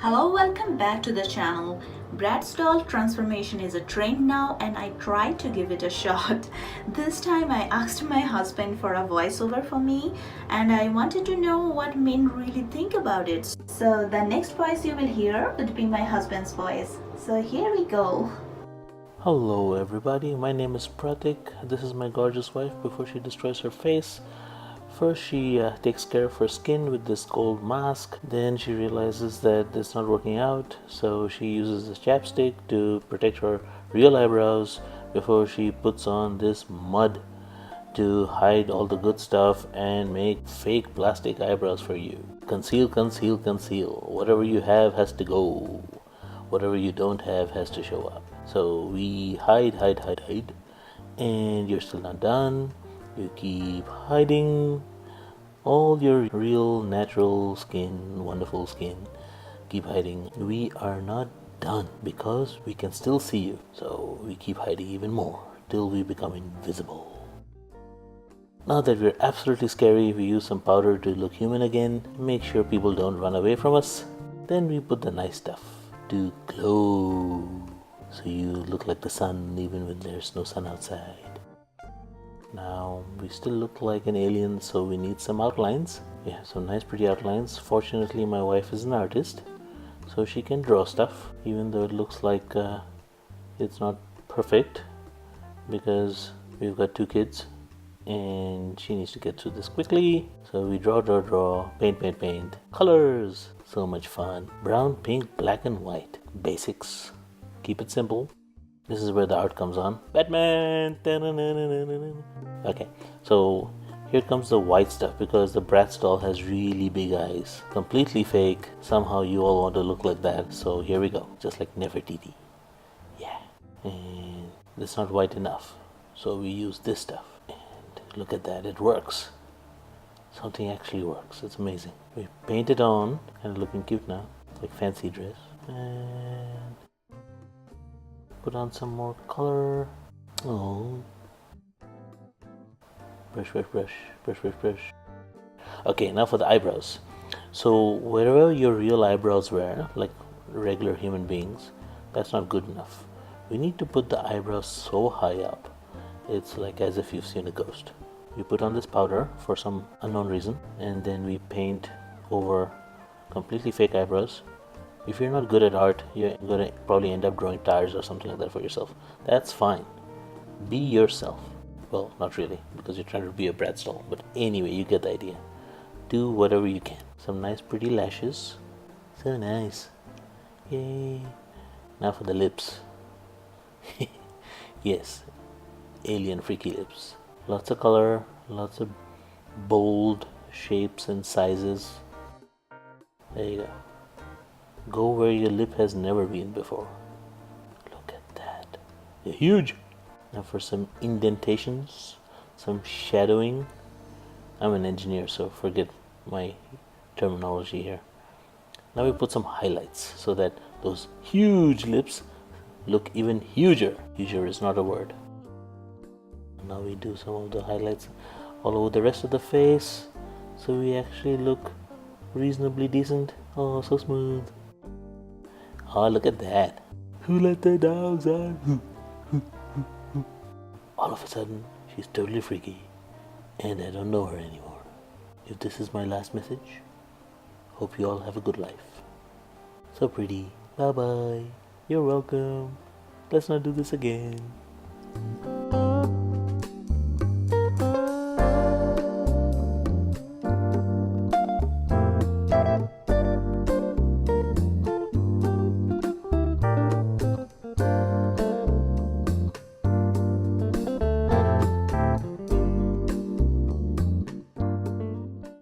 Hello, welcome back to the channel. Bratz doll transformation is a trend now and I tried to give it a shot. This time I asked my husband for a voiceover for me and I wanted to know what men really think about it. So the next voice you will hear would be my husband's voice. So here we go. Hello everybody, my name is Pratik. This is my gorgeous wife before she destroys her face. First she takes care of her skin with this gold mask. Then she realizes that it's not working out, so she uses a chapstick to protect her real eyebrows before she puts on this mud to hide all the good stuff and make fake plastic eyebrows for you. Conceal, conceal, conceal. Whatever you have has to go. Whatever you don't have has to show up. So we hide, hide, hide, hide, and you're still not done. You keep hiding all your real natural skin, wonderful skin. Keep hiding. We are not done because we can still see you. So we keep hiding even more till we become invisible. Now that we're absolutely scary, we use some powder to look human again. Make sure people don't run away from us. Then we put the nice stuff to glow. So you look like the sun even when there's no sun outside. Now we still look like an alien, so we need some outlines. Yeah, some nice pretty outlines. Fortunately my wife is an artist, so she can draw stuff even though it looks like it's not perfect because we've got 2 kids and she needs to get through this quickly. So we draw, draw, draw, paint, paint, paint. Colors! So much fun. Brown, pink, black and white. Basics. Keep it simple. This is where the art comes on. Batman! Okay, so here comes the white stuff because the Bratz doll has really big eyes. Completely fake. Somehow you all want to look like that. So here we go. Just like Nefertiti. Yeah. And it's not white enough. So we use this stuff. And look at that. It works. Something actually works. It's amazing. We paint it on. Kind of looking cute now. Like fancy dress. And put on some more color. Oh. Brush, brush, brush, brush, brush, brush. Okay, now for the eyebrows. So wherever your real eyebrows were, like regular human beings, that's not good enough. We need to put the eyebrows so high up. It's like as if you've seen a ghost. We put on this powder for some unknown reason, and then we paint over completely fake eyebrows. If you're not good at art, you're gonna probably end up drawing tires or something like that for yourself. That's fine. Be yourself. Well, not really, because you're trying to be a Bratz doll. But anyway, you get the idea. Do whatever you can. Some nice pretty lashes. So nice. Yay. Now for the lips. Yes. Alien freaky lips. Lots of color. Lots of bold shapes and sizes. There you go. Go where your lip has never been before. Look at that. They're huge. Now for some indentations, some shadowing. I'm an engineer, so forget my terminology here. Now we put some highlights so that those huge lips look even huger. Huger is not a word. Now we do some of the highlights all over the rest of the face, so we actually look reasonably decent. Oh, so smooth. Oh, look at that. Who let the dogs out? All of a sudden, she's totally freaky. And I don't know her anymore. If this is my last message, hope you all have a good life. So pretty. Bye-bye. You're welcome. Let's not do this again.